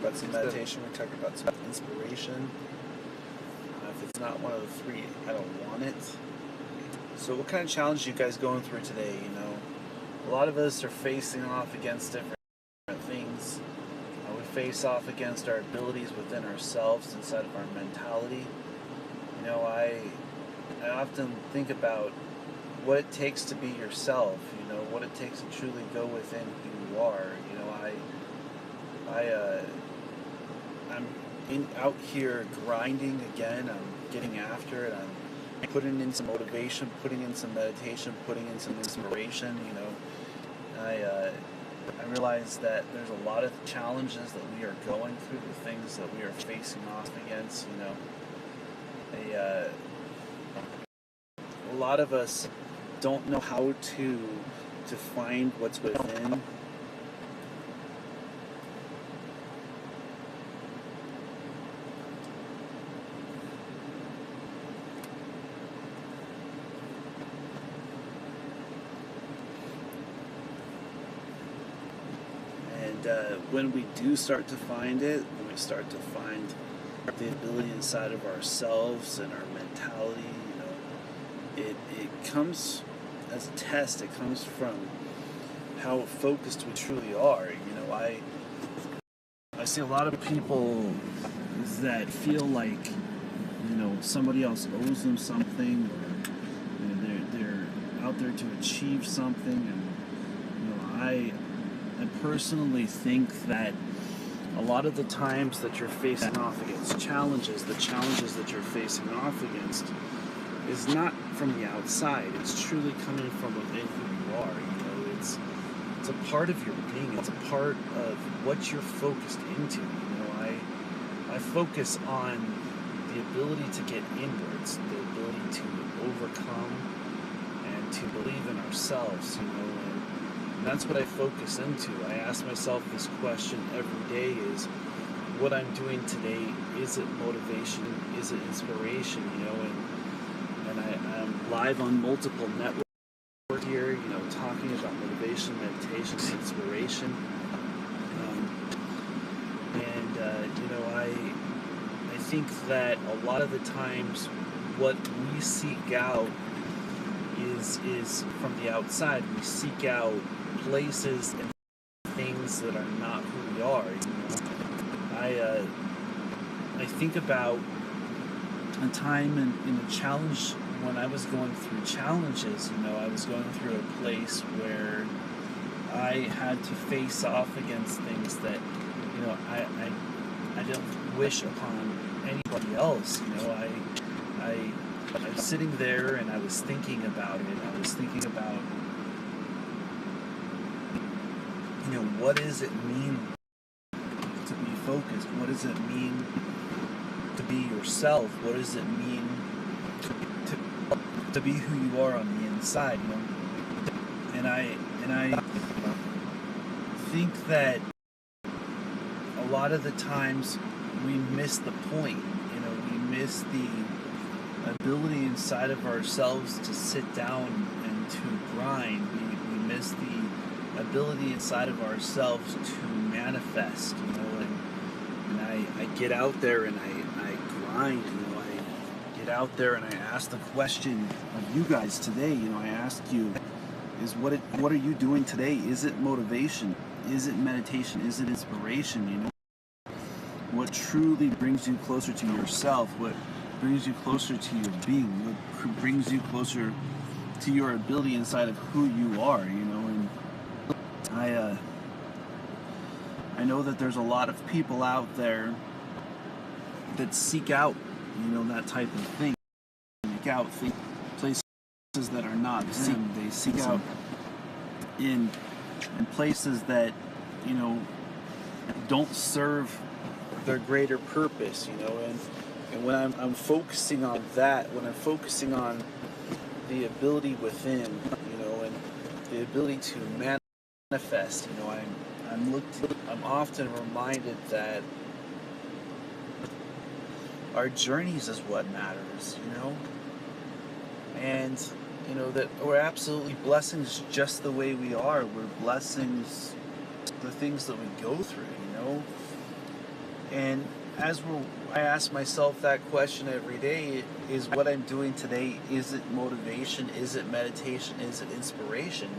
about some meditation. We talk about some inspiration. If it's not one of the three, I don't want it. So what kind of challenge are you guys going through today? A lot of us are facing off against different things. We face off against our abilities within ourselves, inside of our mentality. I often think about what it takes to be yourself, what it takes to truly go within who you are. I'm out here grinding again. I'm getting after it. I'm putting in some motivation, putting in some meditation, putting in some inspiration. I realize that there's a lot of challenges that we are going through, the things that we are facing off against. A lot of us don't know how to find what's within. And when we do start to find it, when we start to find the ability inside of ourselves and our mentality, it comes as a test. It comes from how focused we truly are. I see a lot of people that feel like somebody else owes them something, or they're out there to achieve something, and I personally think that a lot of the times that you're facing off against challenges, the challenges that you're facing off against is not from the outside. It's truly coming from within who you are. It's a part of your being. It's a part of what you're focused into. I focus on the ability to get inwards, the ability to overcome and to believe in ourselves, and that's what I focus into. I ask myself this question every day: is what I'm doing today, is it motivation, is it inspiration, and I'm live on multiple networks here, talking about motivation, meditation, inspiration, I think that a lot of the times what we seek out is from the outside. We seek out places and things that are not who we are. I think about a time in a challenge when I was going through challenges. I was going through a place where I had to face off against things that I didn't wish upon anybody else. I was sitting there and I was thinking about it. I was thinking about what does it mean to be focused? What does it mean to be yourself? What does it mean to be who you are on the inside? And I think that a lot of the times we miss the point. We miss the ability inside of ourselves to sit down and to grind. We miss the ability inside of ourselves to manifest, and I get out there and I grind, I get out there and I ask the question of you guys today, I ask you, what are you doing today? Is it motivation? Is it meditation? Is it inspiration? What truly brings you closer to yourself? What brings you closer to your being? What brings you closer to your ability inside of who you are? And I know that there's a lot of people out there that seek out, that type of thing. Seek out places that are not them. They seek out in places that, don't serve their greater purpose, and when I'm focusing on that, when I'm focusing on the ability within, and the ability to manifest, I'm often reminded that our journeys is what matters, and that we're absolutely blessings just the way we are. We're blessings, the things that we go through, And I ask myself that question every day: is what I'm doing today, is it motivation? Is it meditation? Is it inspiration?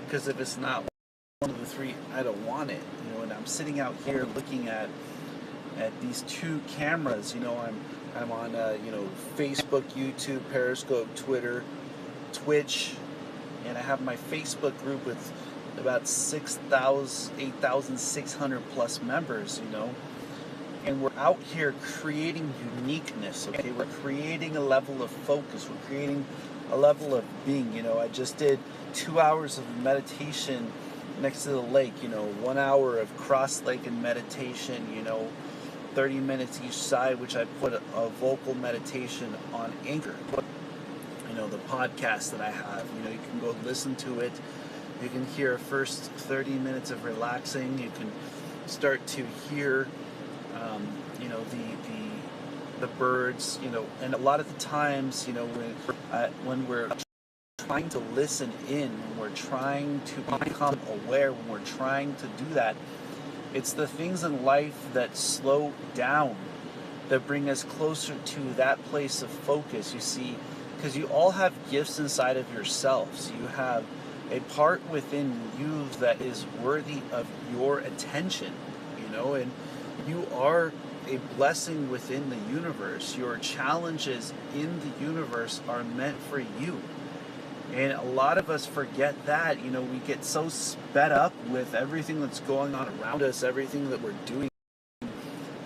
Because if it's not one of the three, I don't want it. And I'm sitting out here looking at these two cameras. I'm on Facebook, YouTube, Periscope, Twitter, Twitch, and I have my Facebook group with about 8,600 plus members. And we're out here creating uniqueness. Okay, we're creating a level of focus. We're creating a level of being. I just did 2 hours of meditation next to the lake. 1 hour of cross-legged meditation. 30 minutes each side, which I put a vocal meditation on Anchor. The podcast that I have. You can go listen to it. You can hear first 30 minutes of relaxing. You can start to hear, the birds. And a lot of the times, when we're trying to listen in, when we're trying to become aware, when we're trying to do that, it's the things in life that slow down, that bring us closer to that place of focus. You see, because you all have gifts inside of yourselves. You have a part within you that is worthy of your attention, and you are a blessing within the universe. Your challenges in the universe are meant for you. And a lot of us forget that. We get so sped up with everything that's going on around us, everything that we're doing,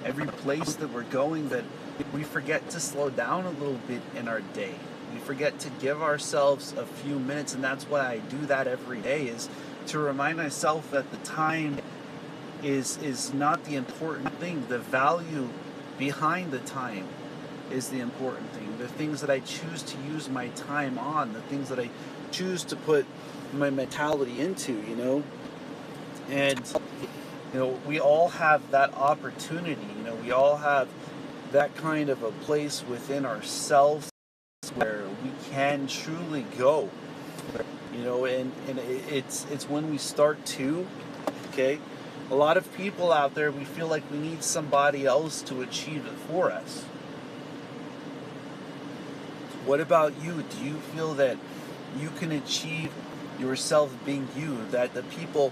every place that we're going, that we forget to slow down a little bit in our day. We forget to give ourselves a few minutes, and that's why I do that every day, is to remind myself that the time is not the important thing. The value behind the time is the important thing. The things that I choose to use my time on, the things that I choose to put my mentality into, And, we all have that opportunity. We all have that kind of a place within ourselves where we can truly go, and it's when we start to, okay? A lot of people out there, we feel like we need somebody else to achieve it for us. What about you? Do you feel that you can achieve yourself being you, that the people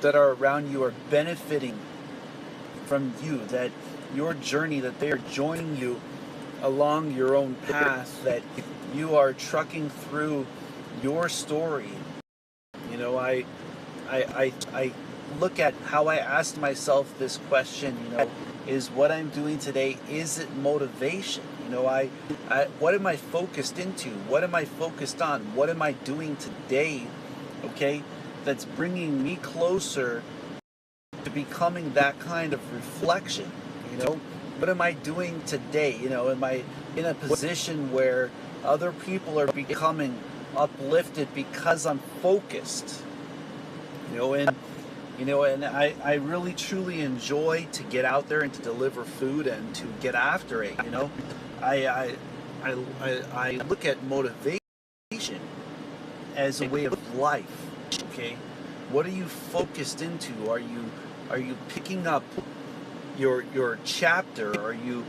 that are around you are benefiting from you, that your journey, that they are joining you along your own path, that you are trucking through your story? I look at how I asked myself this question, is what I'm doing today, is it motivation? What am I focused into? What am I focused on? What am I doing today, okay, that's bringing me closer to becoming that kind of reflection? What am I doing today? Am I in a position where other people are becoming uplifted because I'm focused? And I really truly enjoy to get out there and to deliver food and to get after it. I look at motivation as a way of life. Okay, what are you focused into? Are you picking up your chapter? Are you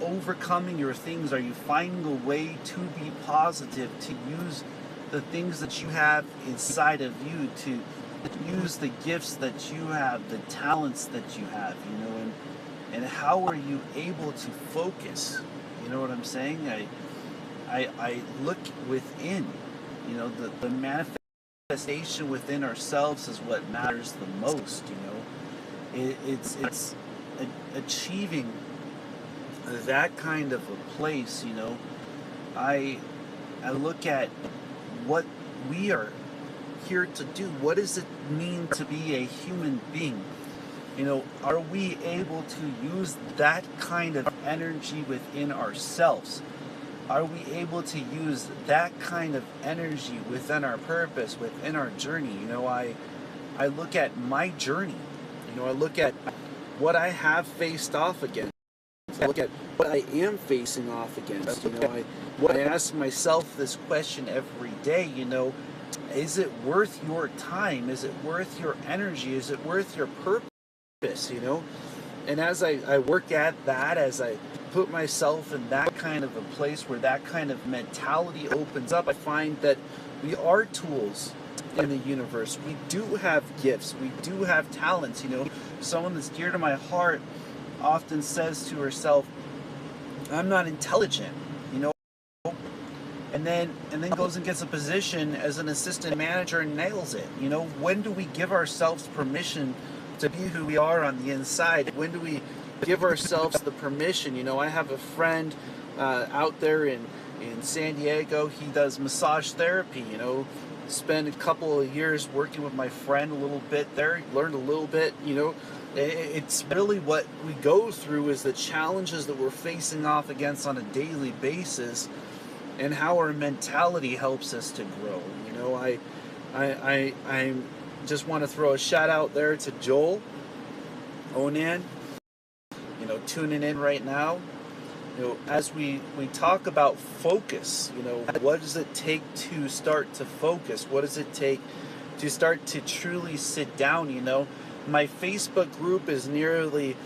overcoming your things? Are you finding a way to be positive, to use the things that you have inside of you, to use the gifts that you have, the talents that you have, and how are you able to focus? You know what I'm saying? I look within, the manifestation within ourselves is what matters the most. It's achieving that kind of a place. I look at what we are here to do. What does it mean to be a human being? Are we able to use that kind of energy within ourselves? Are we able to use that kind of energy within our purpose, within our journey? I look at my journey. I look at what I have faced off against. I look at what I am facing off against. I ask myself this question every day. Is it worth your time? Is it worth your energy? Is it worth your purpose? And as I work at that, as I put myself in that kind of a place where that kind of mentality opens up, I find that we are tools in the universe. We do have gifts. We do have talents. Someone that's dear to my heart often says to herself, I'm not intelligent, you know, and then goes and gets a position as an assistant manager and nails it. When do we give ourselves permission to be who we are on the inside? When do we give ourselves the permission? I have a friend out there in San Diego. He does massage therapy. Spent a couple of years working with my friend a little bit there. Learned a little bit. It's really what we go through is the challenges that we're facing off against on a daily basis, and how our mentality helps us to grow. I just want to throw a shout out there to Joel Onan, tuning in right now. As we talk about focus, what does it take to start to focus? What does it take to start to truly sit down? My Facebook group is nearly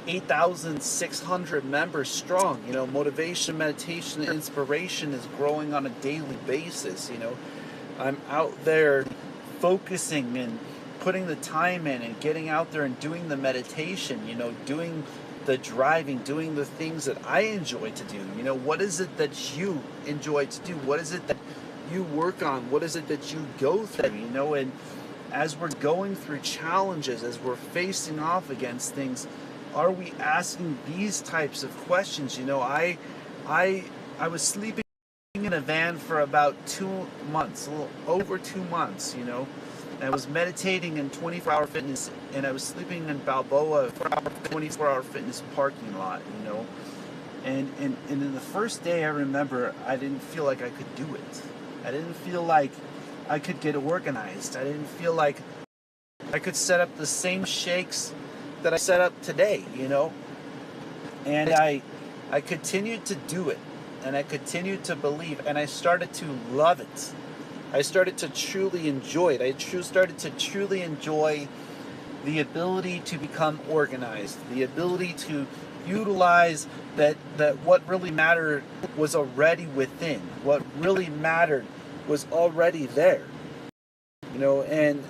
8,600 members strong. Motivation, meditation, and inspiration is growing on a daily basis. I'm out there focusing and putting the time in and getting out there and doing the meditation, doing the driving, doing the things that I enjoy to do. What is it that you enjoy to do? What is it that you work on? What is it that you go through? And as we're going through challenges, as we're facing off against things, are we asking these types of questions? I was sleeping in a van for about 2 months, a little over 2 months, and I was meditating in 24-hour fitness, and I was sleeping in Balboa for our 24-hour fitness parking lot, and in the first day, I remember I didn't feel like I could do it. I didn't feel like I could get organized. I didn't feel like I could set up the same shakes that I set up today, and I continued to do it, and I continued to believe, and I started to love it. I started to truly enjoy it. I started to truly enjoy the ability to become organized, the ability to utilize that what really mattered was already within. What really mattered was already there. And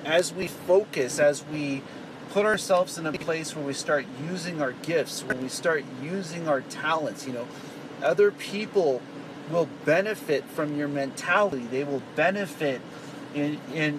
as we focus, as we put ourselves in a place where we start using our gifts, when we start using our talents, other people will benefit from your mentality. They will benefit in